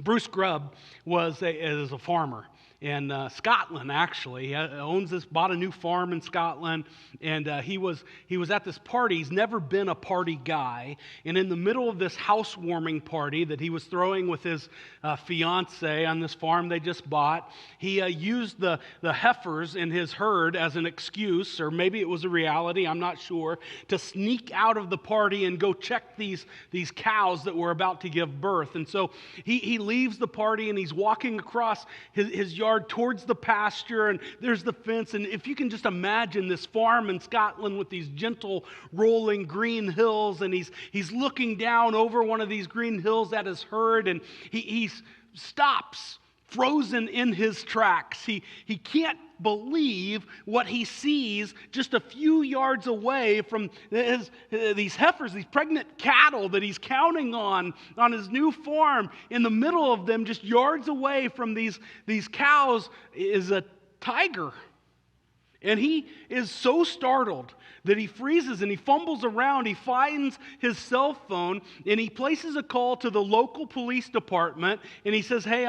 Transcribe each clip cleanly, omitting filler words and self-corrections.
Bruce Grubb is a farmer in Scotland, actually. He owns bought a new farm in Scotland, and he was at this party. He's never been a party guy, and in the middle of this housewarming party that he was throwing with his fiance on this farm they just bought, he used the heifers in his herd as an excuse, or maybe it was a reality, I'm not sure, to sneak out of the party and go check these cows that were about to give birth. And so he leaves the party and he's walking across his yard towards the pasture, and there's the fence. And if you can just imagine this farm in Scotland with these gentle rolling green hills, and he's looking down over one of these green hills at his herd, and he stops frozen in his tracks. He can't believe what he sees just a few yards away from these heifers, these pregnant cattle that he's counting on his new farm. In the middle of them, just yards away from these cows, is a tiger. And he is so startled that he freezes and he fumbles around. He finds his cell phone and he places a call to the local police department. And he says, "Hey,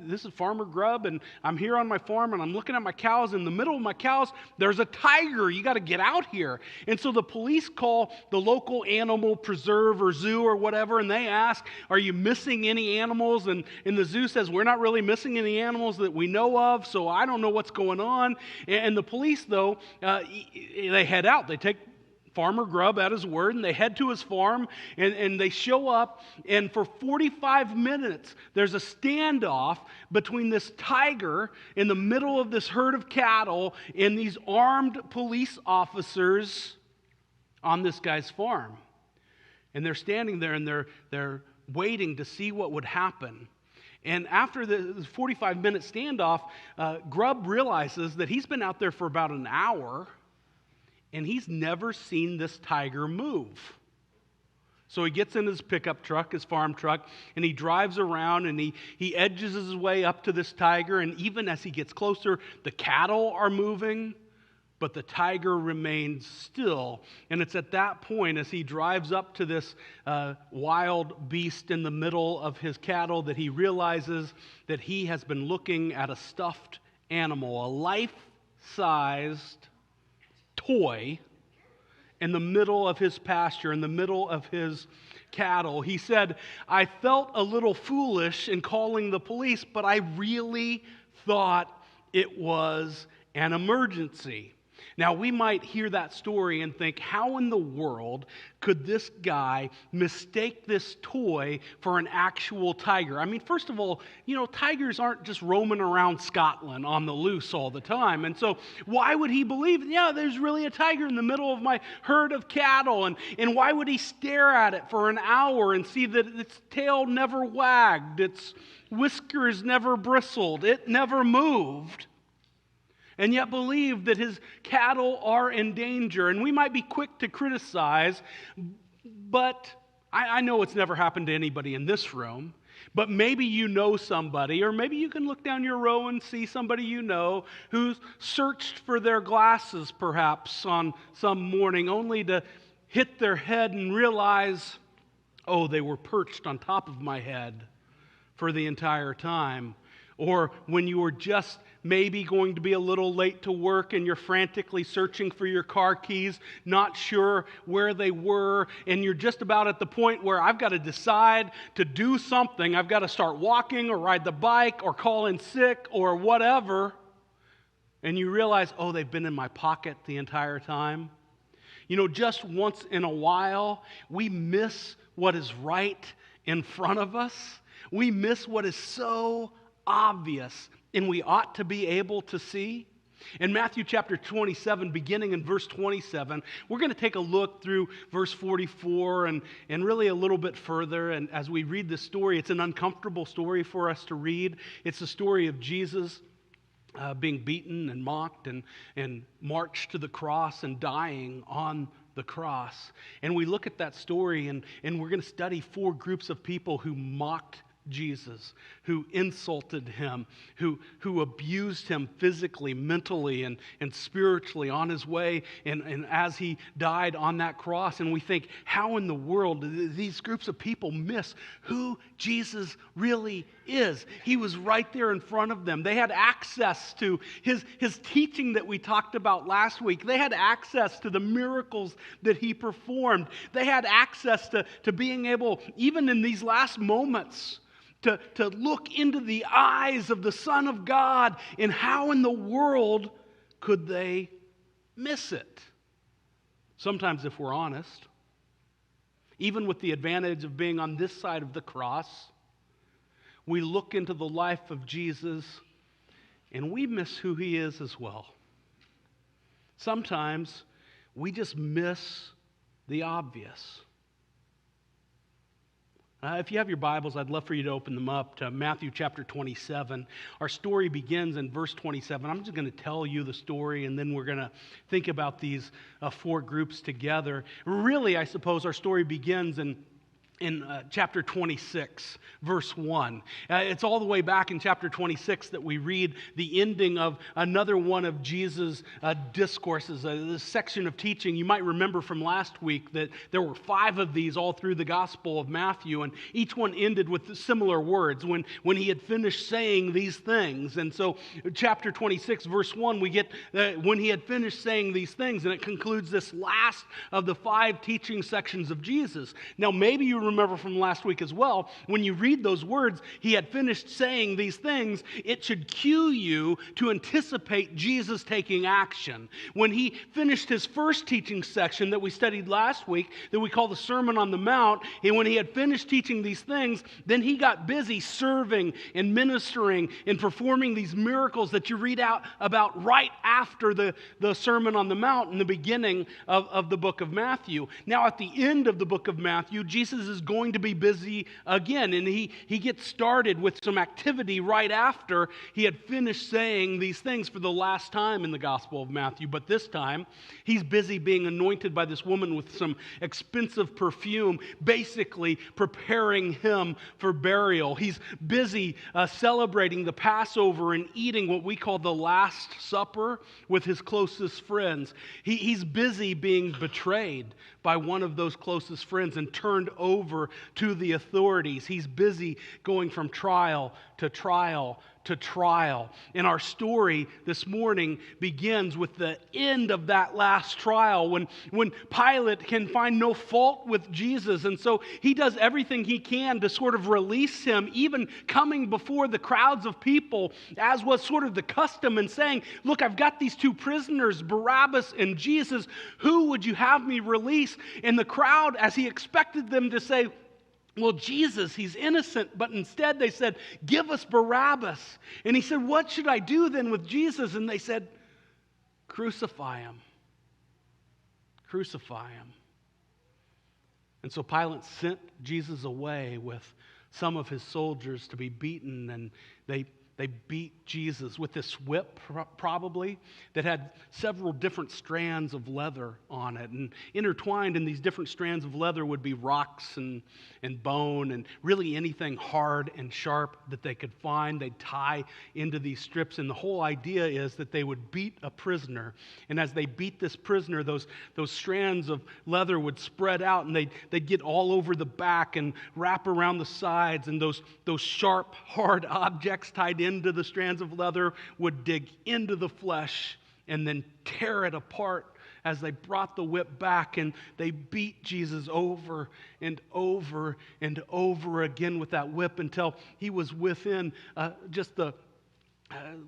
this is Farmer Grubb, and I'm here on my farm and I'm looking at my cows. In the middle of my cows, there's a tiger. You got to get out here." And so the police call the local animal preserve or zoo or whatever, and they ask, "Are you missing any animals?" And the zoo says, "We're not really missing any animals that we know of, so I don't know what's going on." And the police, though, they head out. They take Farmer Grubb at his word, and they head to his farm, and they show up, and for 45 minutes, there's a standoff between this tiger in the middle of this herd of cattle and these armed police officers on this guy's farm. And they're standing there, and they're waiting to see what would happen. And after the 45-minute standoff, Grubb realizes that he's been out there for about an hour, and he's never seen this tiger move. So he gets in his pickup truck, his farm truck, and he drives around, and he edges his way up to this tiger, and even as he gets closer, the cattle are moving, but the tiger remains still. And it's at that point, as he drives up to this wild beast in the middle of his cattle, that he realizes that he has been looking at a stuffed animal, a life-sized toy in the middle of his pasture, in the middle of his cattle. He said, "I felt a little foolish in calling the police, but I really thought it was an emergency." Now, we might hear that story and think, how in the world could this guy mistake this toy for an actual tiger? I mean, first of all, tigers aren't just roaming around Scotland on the loose all the time. And so why would he believe, there's really a tiger in the middle of my herd of cattle? And why would he stare at it for an hour and see that its tail never wagged, its whiskers never bristled, it never moved? And yet believe that his cattle are in danger. And we might be quick to criticize, but I know it's never happened to anybody in this room. But maybe you know somebody, or maybe you can look down your row and see somebody you know who's searched for their glasses perhaps on some morning, only to hit their head and realize, oh, they were perched on top of my head for the entire time. Or when you were just maybe going to be a little late to work and you're frantically searching for your car keys, not sure where they were, and you're just about at the point where I've got to decide to do something. I've got to start walking or ride the bike or call in sick or whatever. And you realize, oh, they've been in my pocket the entire time. Just once in a while, we miss what is right in front of us. We miss what is so obvious and we ought to be able to see. In Matthew chapter 27, beginning in verse 27, we're going to take a look through verse 44 and really a little bit further. And as we read this story, it's an uncomfortable story for us to read. It's the story of Jesus being beaten and mocked and marched to the cross and dying on the cross. And we look at that story and we're going to study 4 groups of people who mocked Jesus, who insulted him, who abused him physically, mentally, and spiritually on his way and as he died on that cross. And we think, how in the world do these groups of people miss who Jesus really is? He was right there in front of them. They had access to his teaching that we talked about last week. They had access to the miracles that he performed. They had access to being able, even in these last moments, to look into the eyes of the Son of God. And how in the world could they miss it? Sometimes, if we're honest, even with the advantage of being on this side of the cross, we look into the life of Jesus and we miss who he is as well. Sometimes we just miss the obvious. If you have your Bibles, I'd love for you to open them up to Matthew chapter 27. Our story begins in verse 27. I'm just going to tell you the story, and then we're going to think about these four groups together. Really, I suppose our story begins in chapter 26, verse 1. It's all the way back in chapter 26 that we read the ending of another one of Jesus' discourses, this section of teaching. You might remember from last week that there were 5 of these all through the Gospel of Matthew, and each one ended with similar words, when he had finished saying these things. And so chapter 26, verse 1, we get when he had finished saying these things, and it concludes this last of the 5 teaching sections of Jesus. Now, maybe you remember from last week as well, when you read those words, he had finished saying these things, it should cue you to anticipate Jesus taking action. When he finished his first teaching section that we studied last week, that we call the Sermon on the Mount, and when he had finished teaching these things, then he got busy serving and ministering and performing these miracles that you read out about right after the Sermon on the Mount in the beginning of the book of Matthew. Now, at the end of the book of Matthew, Jesus is going to be busy again, and he gets started with some activity right after he had finished saying these things for the last time in the Gospel of Matthew. But this time, he's busy being anointed by this woman with some expensive perfume, basically preparing him for burial. He's busy celebrating the Passover and eating what we call the Last Supper with his closest friends. He's busy being betrayed by one of those closest friends and turned over to the authorities. He's busy going from trial to trial to trial. And our story this morning begins with the end of that last trial when Pilate can find no fault with Jesus. And so he does everything he can to sort of release him, even coming before the crowds of people, as was sort of the custom, and saying, look, I've got these 2 prisoners, Barabbas and Jesus. Who would you have me release? And the crowd, as he expected them to say, well, Jesus, he's innocent, but instead they said, give us Barabbas. And he said, what should I do then with Jesus? And they said, crucify him. Crucify him. And so Pilate sent Jesus away with some of his soldiers to be beaten, and they beat Jesus with this whip, probably, that had several different strands of leather on it. And intertwined in these different strands of leather would be rocks and bone and really anything hard and sharp that they could find. They'd tie into these strips. And the whole idea is that they would beat a prisoner. And as they beat this prisoner, those strands of leather would spread out, and they'd get all over the back and wrap around the sides. And those sharp, hard objects tied into the strands of leather would dig into the flesh and then tear it apart as they brought the whip back, and they beat Jesus over and over and over again with that whip until he was within just the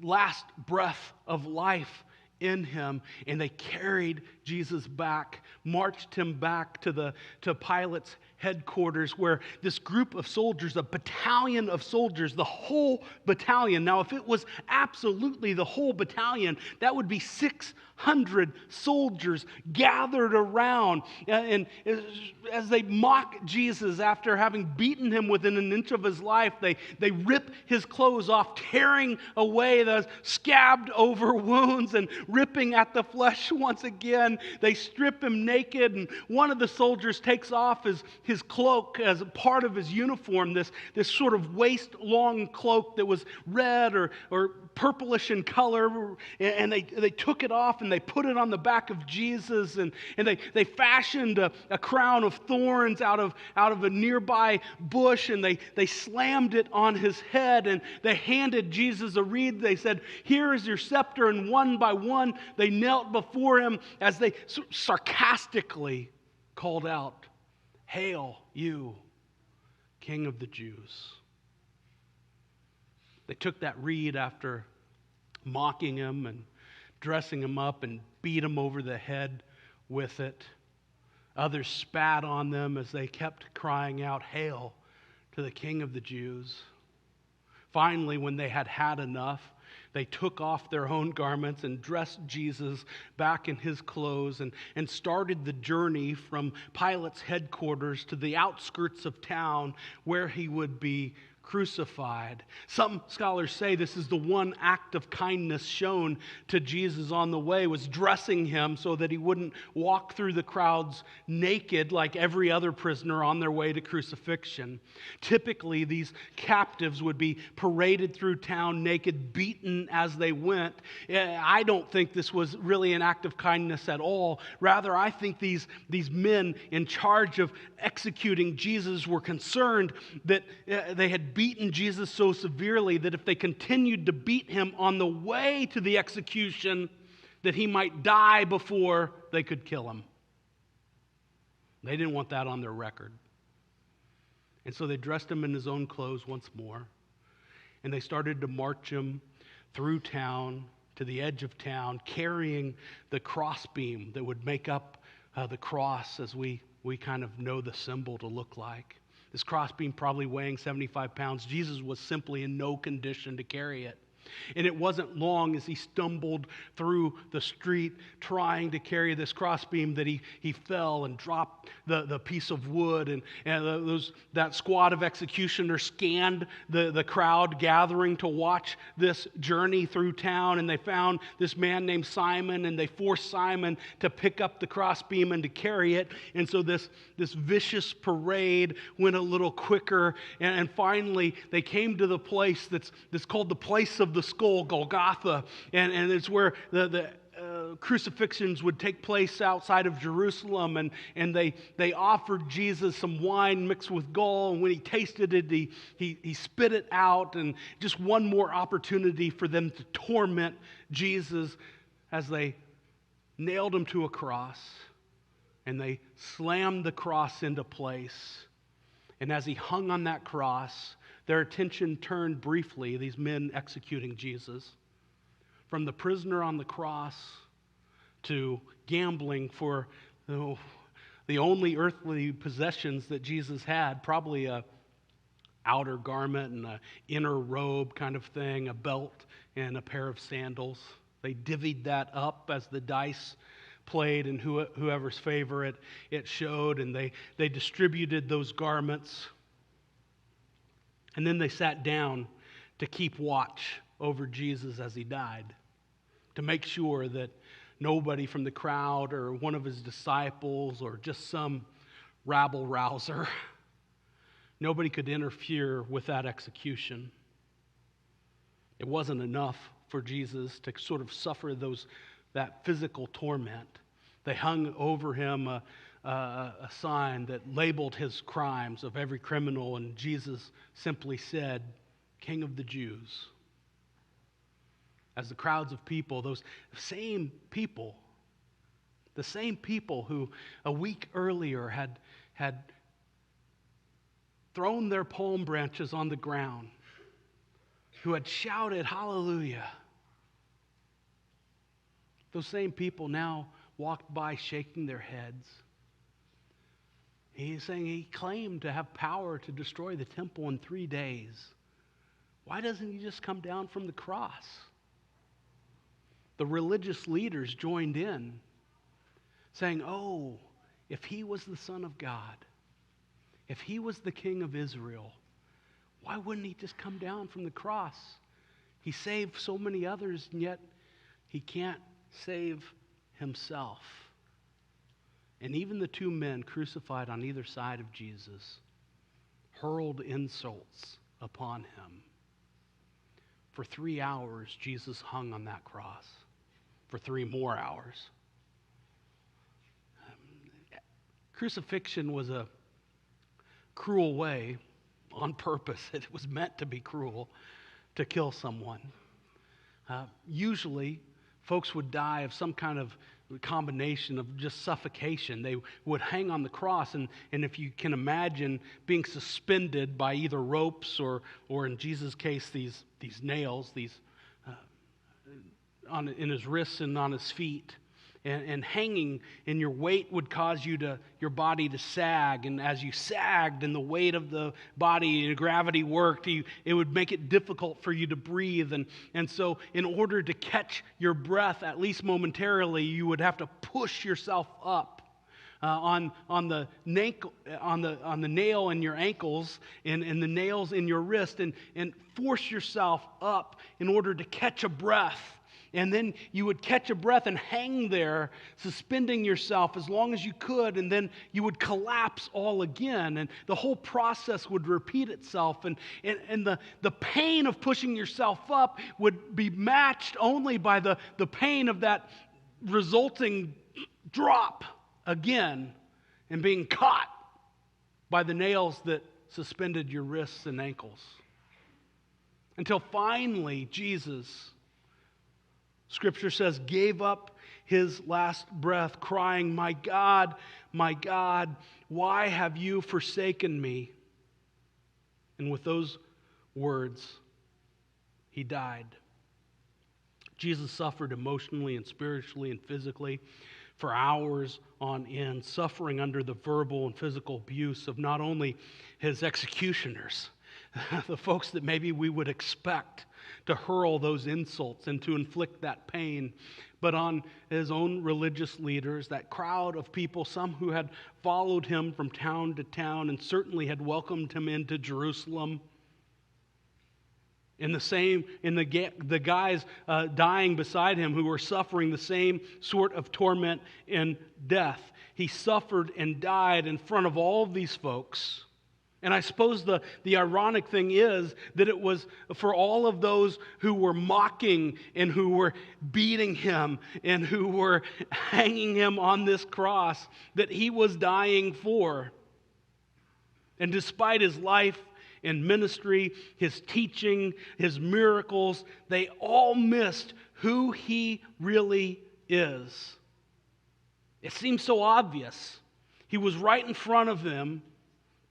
last breath of life in him. And they carried Jesus back, marched him back to Pilate's headquarters, where this group of soldiers, a battalion of soldiers, the whole battalion. Now, if it was absolutely the whole battalion, that would be 600 soldiers gathered around. And as they mock Jesus after having beaten him within an inch of his life, they rip his clothes off, tearing away the scabbed over wounds and ripping at the flesh once again. They strip him naked, and one of the soldiers takes off his cloak as a part of his uniform, this sort of waist-long cloak that was red or purplish in color, and they took it off and they put it on the back of Jesus, and they fashioned a crown of thorns out of a nearby bush, and they slammed it on his head, and they handed Jesus a reed. They said, "Here is your scepter," and one by one they knelt before him as they sarcastically called out, "Hail, you, King of the Jews." They took that reed after mocking him and dressing him up and beat him over the head with it. Others spat on them as they kept crying out, "Hail to the King of the Jews." Finally, when they had had enough, they took off their own garments and dressed Jesus back in his clothes and started the journey from Pilate's headquarters to the outskirts of town where he would be crucified. Some scholars say this is the one act of kindness shown to Jesus on the way, was dressing him so that he wouldn't walk through the crowds naked like every other prisoner on their way to crucifixion. Typically, these captives would be paraded through town naked, beaten as they went. I don't think this was really an act of kindness at all. Rather, I think these men in charge of executing Jesus were concerned that they had beaten Jesus so severely that if they continued to beat him on the way to the execution, that he might die before they could kill him. They didn't want that on their record. And so they dressed him in his own clothes once more, and they started to march him through town to the edge of town, carrying the crossbeam that would make up the cross as we kind of know the symbol to look like. This crossbeam probably weighing 75 pounds. Jesus was simply in no condition to carry it. And it wasn't long as he stumbled through the street trying to carry this crossbeam that he fell and dropped the piece of wood. And that squad of executioners scanned the crowd gathering to watch this journey through town. And they found this man named Simon, and they forced Simon to pick up the crossbeam and to carry it. And so this vicious parade went a little quicker. And finally, they came to the place that's called the place of the skull, Golgotha, and it's where the crucifixions would take place outside of Jerusalem, and they offered Jesus some wine mixed with gall, and when he tasted it, he spit it out, and just one more opportunity for them to torment Jesus as they nailed him to a cross, and they slammed the cross into place. And as he hung on that cross, their attention turned briefly, these men executing Jesus, from the prisoner on the cross to gambling for the only earthly possessions that Jesus had, probably a outer garment and an inner robe kind of thing, a belt and a pair of sandals. They divvied that up as the dice played in whoever's favor it showed, and they distributed those garments. And then they sat down to keep watch over Jesus as he died, to make sure that nobody from the crowd or one of his disciples or just some rabble-rouser, nobody could interfere with that execution. It wasn't enough for Jesus to sort of suffer that physical torment. They hung over him a sign that labeled his crimes of every criminal, and Jesus simply said, "King of the Jews." As the crowds of people, those same people, the same people who a week earlier had thrown their palm branches on the ground, who had shouted, "Hallelujah," those same people now walked by shaking their heads. He's saying he claimed to have power to destroy the temple in 3 days. Why doesn't he just come down from the cross? The religious leaders joined in, saying, "Oh, if he was the Son of God, if he was the King of Israel, why wouldn't he just come down from the cross? He saved so many others, and yet he can't save himself. And even the two men crucified on either side of Jesus hurled insults upon him. For 3 hours, Jesus hung on that cross. For 3 more hours. Crucifixion was a cruel way, on purpose. It was meant to be cruel, to kill someone. Usually, folks would die of some kind of combination of just suffocation. They would hang on the cross, and if you can imagine being suspended by either ropes or in Jesus' case, these nails, in his wrists and on his feet. And hanging, and your weight would cause your body to sag. And as you sagged and the weight of the body and gravity worked, it would make it difficult for you to breathe. And so in order to catch your breath, at least momentarily, you would have to push yourself up on the nail in your ankles and the nails in your wrist and force yourself up in order to catch a breath. And then you would catch a breath and hang there, suspending yourself as long as you could, and then you would collapse all again, and the whole process would repeat itself, and the pain of pushing yourself up would be matched only by the pain of that resulting drop again and being caught by the nails that suspended your wrists and ankles. Until finally Jesus, Scripture says, gave up his last breath, crying, my God, why have you forsaken me?" And with those words, he died. Jesus suffered emotionally and spiritually and physically for hours on end, suffering under the verbal and physical abuse of not only his executioners, the folks that maybe we would expect to hurl those insults and to inflict that pain, but on his own religious leaders, that crowd of people, some who had followed him from town to town and certainly had welcomed him into Jerusalem. And the guys dying beside him who were suffering the same sort of torment and death. He suffered and died in front of all of these folks. And I suppose the ironic thing is that it was for all of those who were mocking and who were beating him and who were hanging him on this cross that he was dying for. And despite his life and ministry, his teaching, his miracles, they all missed who he really is. It seems so obvious. He was right in front of them,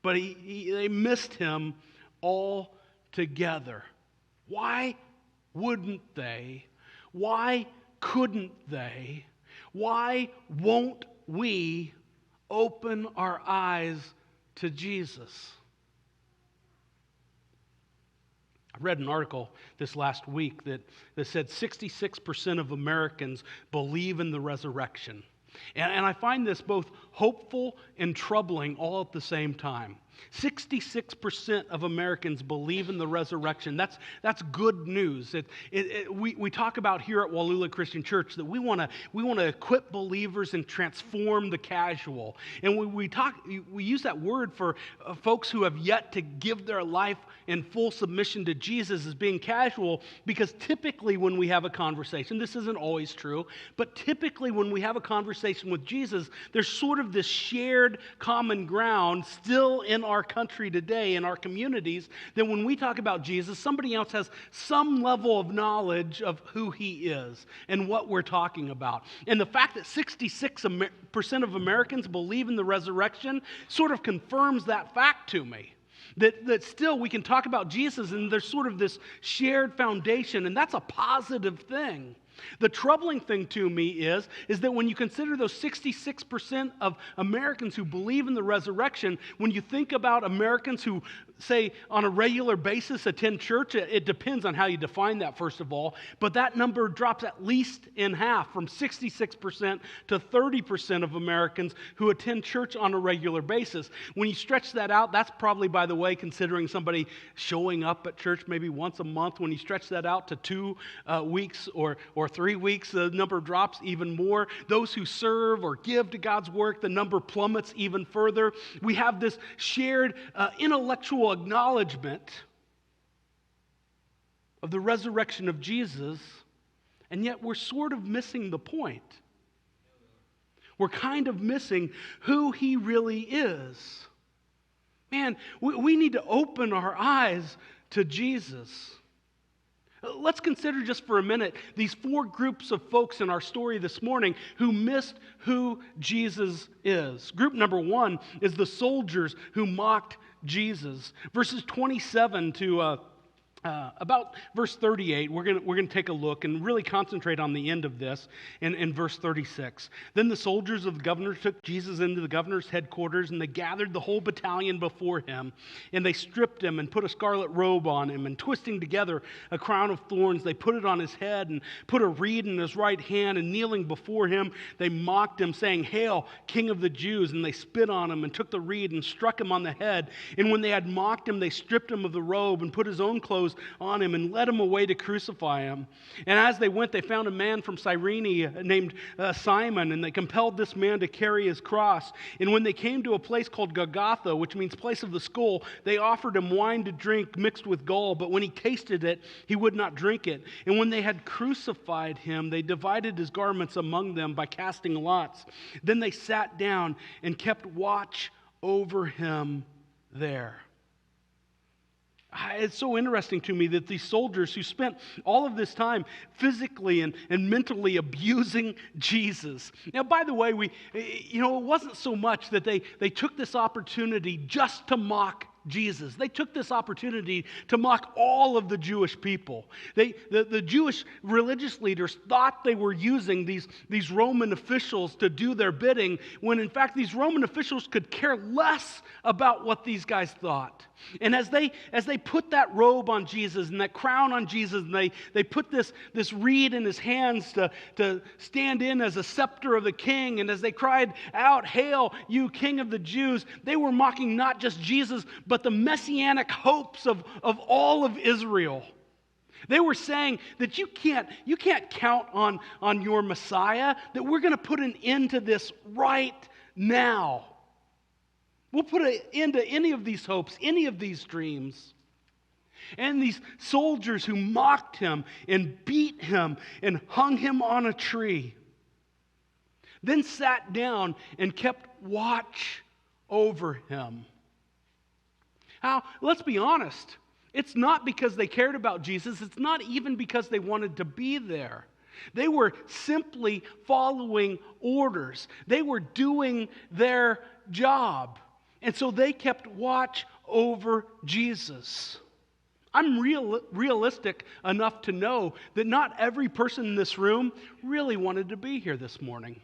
but they missed him altogether. Why wouldn't they? Why couldn't they? Why won't we open our eyes to Jesus? I read an article this last week that said 66% of Americans believe in the resurrection. And I find this both hopeful and troubling all at the same time. 66% of Americans believe in the resurrection. That's good news. We talk about here at Wallula Christian Church that we want to equip believers and transform the casual. And we use that word for folks who have yet to give their life in full submission to Jesus as being casual, because typically when we have a conversation, this isn't always true, but typically when we have a conversation with Jesus, there's sort of this shared common ground still in our country today, in our communities, that when we talk about Jesus, somebody else has some level of knowledge of who he is and what we're talking about. And the fact that 66% of Americans believe in the resurrection sort of confirms that fact to me. That still we can talk about Jesus and there's sort of this shared foundation, and that's a positive thing. The troubling thing to me is that when you consider those 66% of Americans who believe in the resurrection, when you think about Americans who, say, on a regular basis attend church, it depends on how you define that, first of all, but that number drops at least in half, from 66% to 30% of Americans who attend church on a regular basis. When you stretch that out, that's probably, by the way, considering somebody showing up at church maybe once a month. When you stretch that out to 2 weeks or or 3 weeks, the number drops even more. Those who serve or give to God's work, the number plummets even further. We have this shared intellectual acknowledgement of the resurrection of Jesus, and yet we're sort of missing the point. We're kind of missing who he really is. Man, we need to open our eyes to Jesus. Let's consider just for a minute these 4 groups of folks in our story this morning who missed who Jesus is. Group number 1 is the soldiers who mocked Jesus. Verses 27 to about verse 38, we're going to take a look and really concentrate on the end of this in verse 36. Then the soldiers of the governor took Jesus into the governor's headquarters, and they gathered the whole battalion before him, and they stripped him and put a scarlet robe on him, and twisting together a crown of thorns, they put it on his head and put a reed in his right hand, and kneeling before him, they mocked him, saying, "Hail, King of the Jews!" And they spit on him and took the reed and struck him on the head. And when they had mocked him, they stripped him of the robe and put his own clothes on him and led him away to crucify him. And as they went, they found a man from Cyrene named Simon, and they compelled this man to carry his cross. And when they came to a place called Golgotha, which means place of the skull, they offered him wine to drink mixed with gall, but when he tasted it, he would not drink it. And when they had crucified him, they divided his garments among them by casting lots. Then they sat down and kept watch over him there. It's so interesting to me that these soldiers who spent all of this time physically and mentally abusing Jesus. Now, by the way, it wasn't so much that they took this opportunity just to mock Jesus. They took this opportunity to mock all of the Jewish people. The Jewish religious leaders thought they were using these Roman officials to do their bidding, when in fact these Roman officials could care less about what these guys thought. And as they put that robe on Jesus and that crown on Jesus, and they put this reed in his hands to stand in as a scepter of the king, and as they cried out, "Hail, you King of the Jews," they were mocking not just Jesus, but the messianic hopes of all of Israel. They were saying that you can't count on your Messiah, that we're going to put an end to this right now. We'll put an end to any of these hopes, any of these dreams. And these soldiers who mocked him and beat him and hung him on a tree, then sat down and kept watch over him. Now, let's be honest. It's not because they cared about Jesus. It's not even because they wanted to be there. They were simply following orders. They were doing their job. And so they kept watch over Jesus. I'm realistic enough to know that not every person in this room really wanted to be here this morning.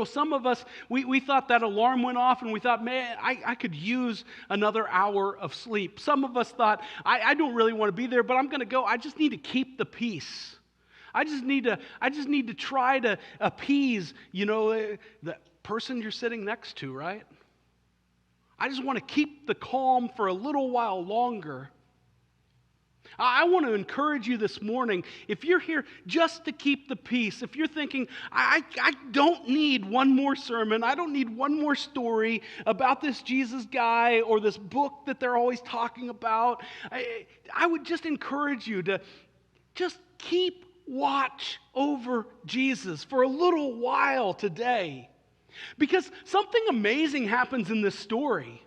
Some of us, we thought that alarm went off and we thought, man, I could use another hour of sleep. Some of us thought, I don't really want to be there, but I'm going to go. I just need to keep the peace. I just need to try to appease, the person you're sitting next to, right? I just want to keep the calm for a little while longer. I want to encourage you this morning, if you're here just to keep the peace, if you're thinking, I don't need one more sermon, I don't need one more story about this Jesus guy or this book that they're always talking about, I would just encourage you to just keep watch over Jesus for a little while today. Because something amazing happens in this story.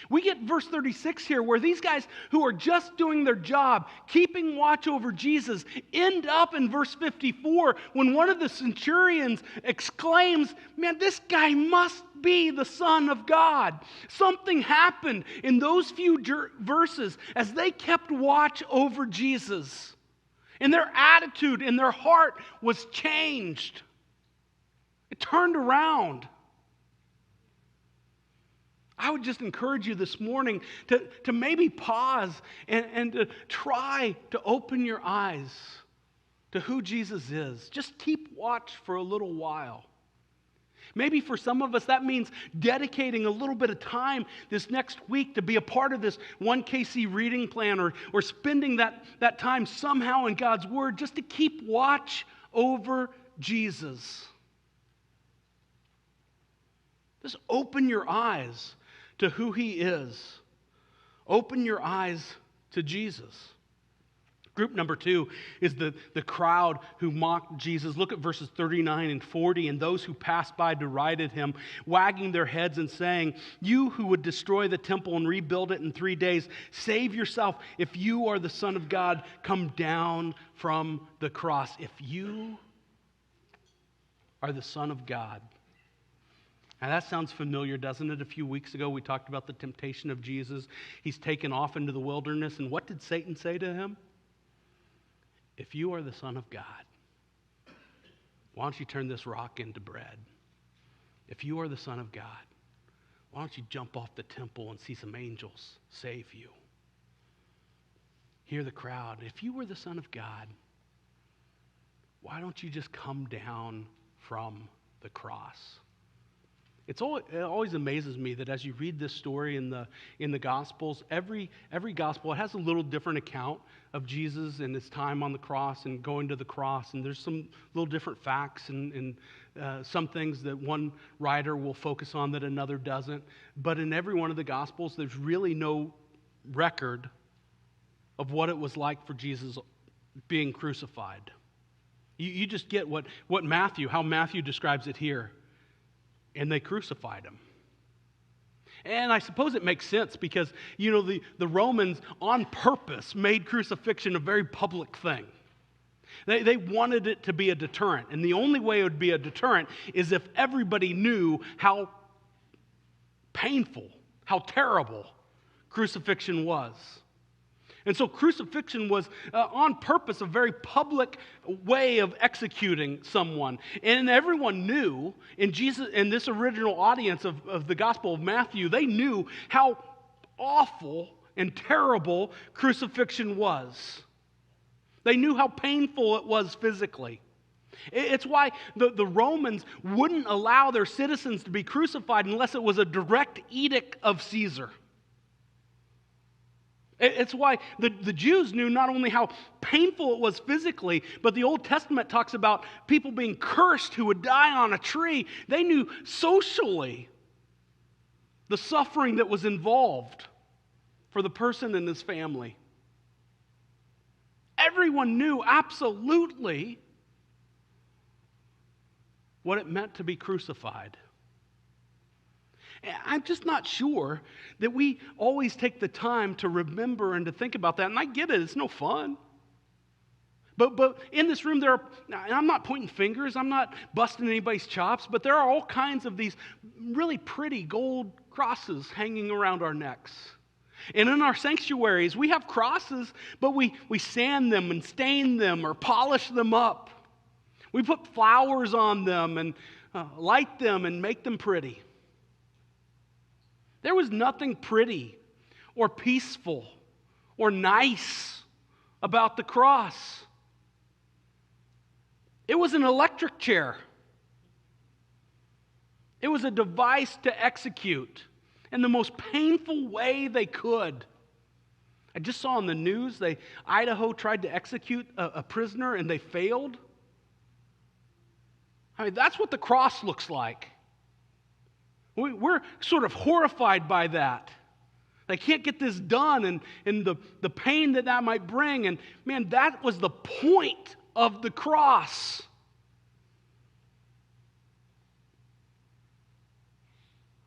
We get verse 36 here, where these guys who are just doing their job, keeping watch over Jesus, end up in verse 54 when one of the centurions exclaims, "Man, this guy must be the Son of God." Something happened in those few verses as they kept watch over Jesus. And their attitude and their heart was changed. It turned around. I would just encourage you this morning to maybe pause and to try to open your eyes to who Jesus is. Just keep watch for a little while. Maybe for some of us, that means dedicating a little bit of time this next week to be a part of this 1KC reading plan, or spending that time somehow in God's Word just to keep watch over Jesus. Just open your eyes to who He is. Open your eyes to Jesus. Group number 2 is the crowd who mocked Jesus. Look at verses 39 and 40. And those who passed by derided him, wagging their heads and saying, "You who would destroy the temple and rebuild it in 3 days, save yourself. If you are the Son of God, come down from the cross." If you are the Son of God. Now that sounds familiar, doesn't it? A few weeks ago we talked about the temptation of Jesus. He's taken off into the wilderness, and what did Satan say to him? If you are the Son of God, why don't you turn this rock into bread? If you are the Son of God, why don't you jump off the temple and see some angels save you? Hear the crowd. If you were the Son of God, why don't you just come down from the cross? It always amazes me that as you read this story in the Gospels, every Gospel, it has a little different account of Jesus and his time on the cross and going to the cross. And there's some little different facts and some things that one writer will focus on that another doesn't. But in every one of the Gospels, there's really no record of what it was like for Jesus being crucified. You just get how Matthew describes it here. And they crucified him. And I suppose it makes sense because, the Romans on purpose made crucifixion a very public thing. They wanted it to be a deterrent. And the only way it would be a deterrent is if everybody knew how painful, how terrible crucifixion was. And so crucifixion was on purpose a very public way of executing someone. And everyone knew, in this original audience of the Gospel of Matthew, they knew how awful and terrible crucifixion was. They knew how painful it was physically. It's why the Romans wouldn't allow their citizens to be crucified unless it was a direct edict of Caesar. It's why the Jews knew not only how painful it was physically, but the Old Testament talks about people being cursed who would die on a tree. They knew socially the suffering that was involved for the person and his family. Everyone knew absolutely what it meant to be crucified. I'm just not sure that we always take the time to remember and to think about that. And I get it, it's no fun. But in this room, and I'm not pointing fingers, I'm not busting anybody's chops, but there are all kinds of these really pretty gold crosses hanging around our necks. And in our sanctuaries, we have crosses, but we sand them and stain them or polish them up. We put flowers on them and light them and make them pretty. There was nothing pretty or peaceful or nice about the cross. It was an electric chair. It was a device to execute in the most painful way they could. I just saw on the news, Idaho tried to execute a prisoner and they failed. I mean, that's what the cross looks like. We're sort of horrified by that. They can't get this done and the pain that might bring. And man, that was the point of the cross.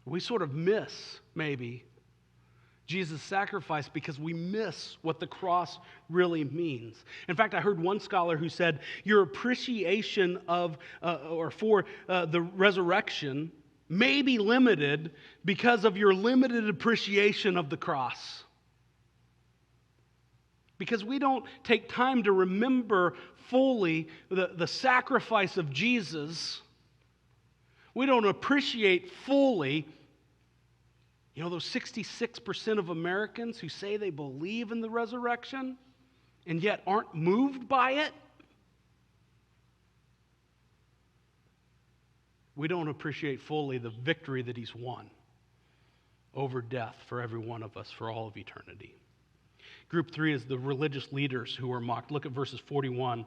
We sort of miss, maybe, Jesus' sacrifice because we miss what the cross really means. In fact, I heard one scholar who said, your appreciation of for the resurrection may be limited because of your limited appreciation of the cross. Because we don't take time to remember fully the sacrifice of Jesus. We don't appreciate fully, those 66% of Americans who say they believe in the resurrection and yet aren't moved by it. we don't appreciate fully the victory that he's won over death for every one of us for all of eternity. Group 3 is the religious leaders who were mocked. Look at verses 41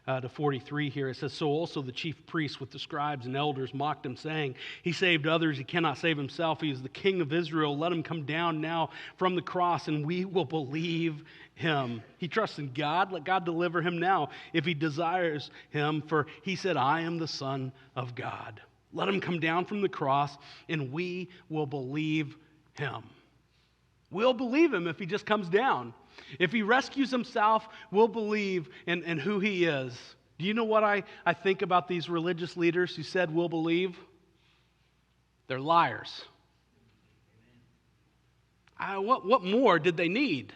to 43 here. It says, "So also the chief priests with the scribes and elders mocked him, saying, 'He saved others, he cannot save himself. He is the King of Israel. Let him come down now from the cross, and we will believe him.' He trusts in God. Let God deliver him now if he desires him. For he said, 'I am the Son of God.' Let him come down from the cross, and we will believe him." We'll believe him if he just comes down. If he rescues himself, we'll believe in who he is. Do you know what I think about these religious leaders who said we'll believe? They're liars. What more did they need?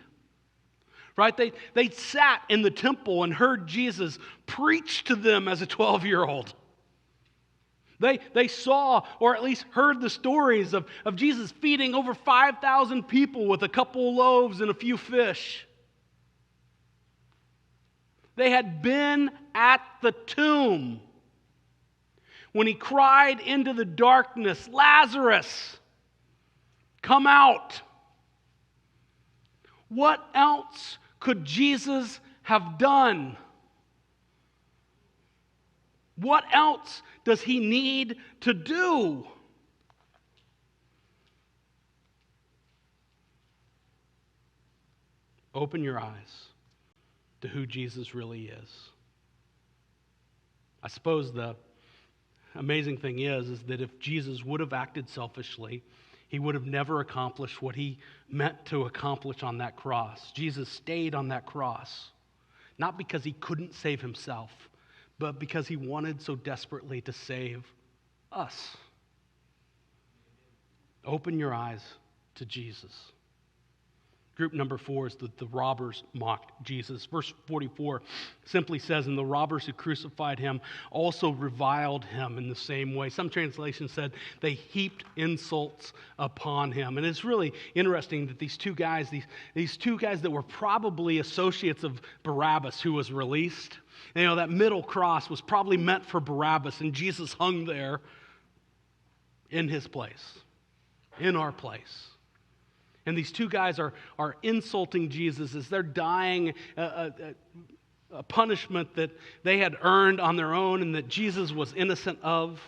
Right? They sat in the temple and heard Jesus preach to them as a 12-year-old. They saw, or at least heard, the stories of Jesus feeding over 5,000 people with a couple loaves and a few fish. They had been at the tomb when he cried into the darkness, "Lazarus, come out." What else could Jesus have done? What else does he need to do? Open your eyes to who Jesus really is. I suppose the amazing thing is that if Jesus would have acted selfishly, he would have never accomplished what he meant to accomplish on that cross. Jesus stayed on that cross, not because he couldn't save himself, but because he wanted so desperately to save us. Open your eyes to Jesus. Group number 4 is that the robbers mocked Jesus. Verse 44 simply says, "And the robbers who crucified him also reviled him in the same way." Some translations said they heaped insults upon him. And it's really interesting that these two guys that were probably associates of Barabbas, who was released, that middle cross was probably meant for Barabbas, and Jesus hung there in his place, in our place. And these two guys are insulting Jesus as they're dying a punishment that they had earned on their own and that Jesus was innocent of.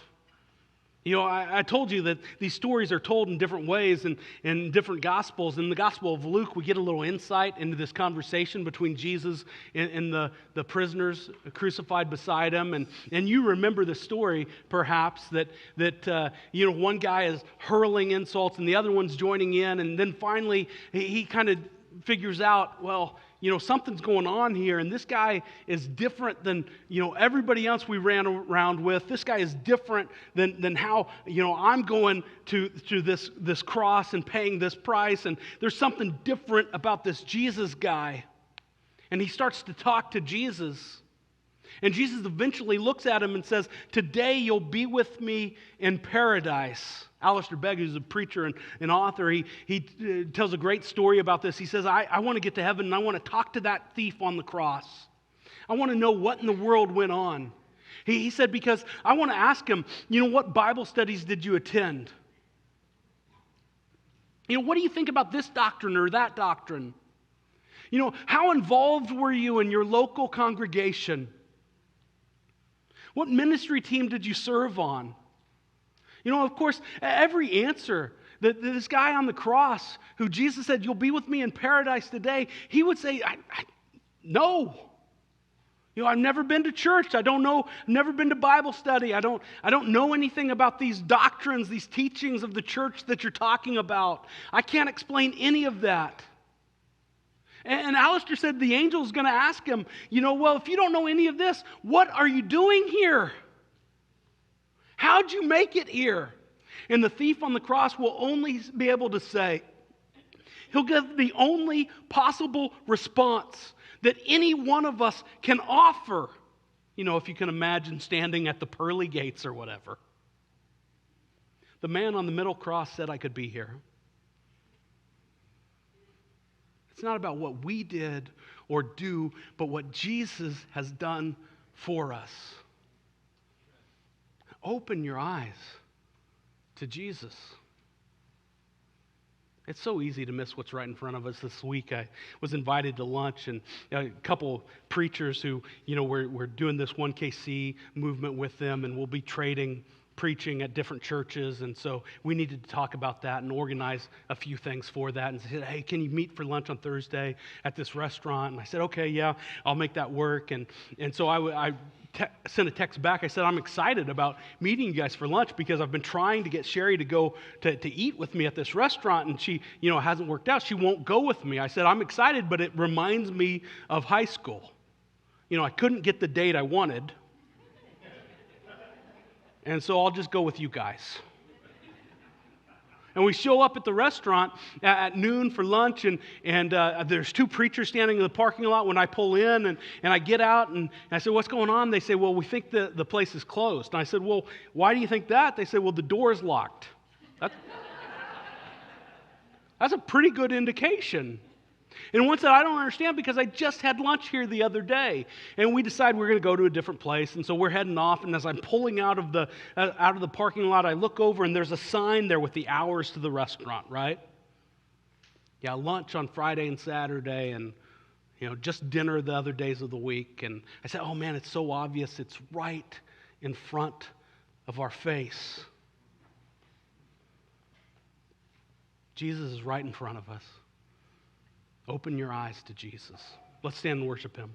I told you that these stories are told in different ways and in different Gospels. In the Gospel of Luke, we get a little insight into this conversation between Jesus and the prisoners crucified beside him. And you remember the story, perhaps, that one guy is hurling insults and the other one's joining in. And then finally, he kind of figures out, well, something's going on here, and this guy is different than, everybody else we ran around with. This guy is different than how, I'm going to this cross and paying this price, and there's something different about this Jesus guy. And he starts to talk to Jesus. And Jesus eventually looks at him and says, "Today you'll be with me in paradise." Alistair Begg, who's a preacher and author, he tells a great story about this. He says, I want to get to heaven and I want to talk to that thief on the cross. I want to know what in the world went on. He said, because I want to ask him, what Bible studies did you attend? What do you think about this doctrine or that doctrine? How involved were you in your local congregation? What ministry team did you serve on? Of course, every answer that this guy on the cross, who Jesus said, "You'll be with me in paradise today," he would say, no. I've never been to church. I don't know. I've never been to Bible study. I don't know anything about these doctrines, these teachings of the church that you're talking about. I can't explain any of that. And Alistair said the angel's going to ask him, well, if you don't know any of this, what are you doing here? How'd you make it here? And the thief on the cross will only be able to say, he'll give the only possible response that any one of us can offer. If you can imagine standing at the pearly gates or whatever. The man on the middle cross said, "I could be here." It's not about what we did or do, but what Jesus has done for us. Open your eyes to Jesus. It's so easy to miss what's right in front of us. This week I was invited to lunch, and a couple preachers who, we're doing this 1KC movement with them, and we'll be trading preaching at different churches, and so we needed to talk about that and organize a few things for that. And said, hey, can you meet for lunch on Thursday at this restaurant? And I said, okay, yeah, I'll make that work. And so I sent a text back. I said, I'm excited about meeting you guys for lunch because I've been trying to get Sherry to go to eat with me at this restaurant, and she, it hasn't worked out. She won't go with me. I said, I'm excited, but it reminds me of high school. I couldn't get the date I wanted, and so I'll just go with you guys. And we show up at the restaurant at noon for lunch, and there's two preachers standing in the parking lot when I pull in, and I get out, and I said, what's going on? They say, well, we think the place is closed. And I said, well, why do you think that? They said, well, the door is locked. That's a pretty good indication. And one said, I don't understand because I just had lunch here the other day. And we decided we're going to go to a different place. And so we're heading off. And as I'm pulling out of the parking lot, I look over and there's a sign there with the hours to the restaurant, right? Yeah, lunch on Friday and Saturday, and just dinner the other days of the week. And I said, oh man, it's so obvious. It's right in front of our face. Jesus is right in front of us. Open your eyes to Jesus. Let's stand and worship him.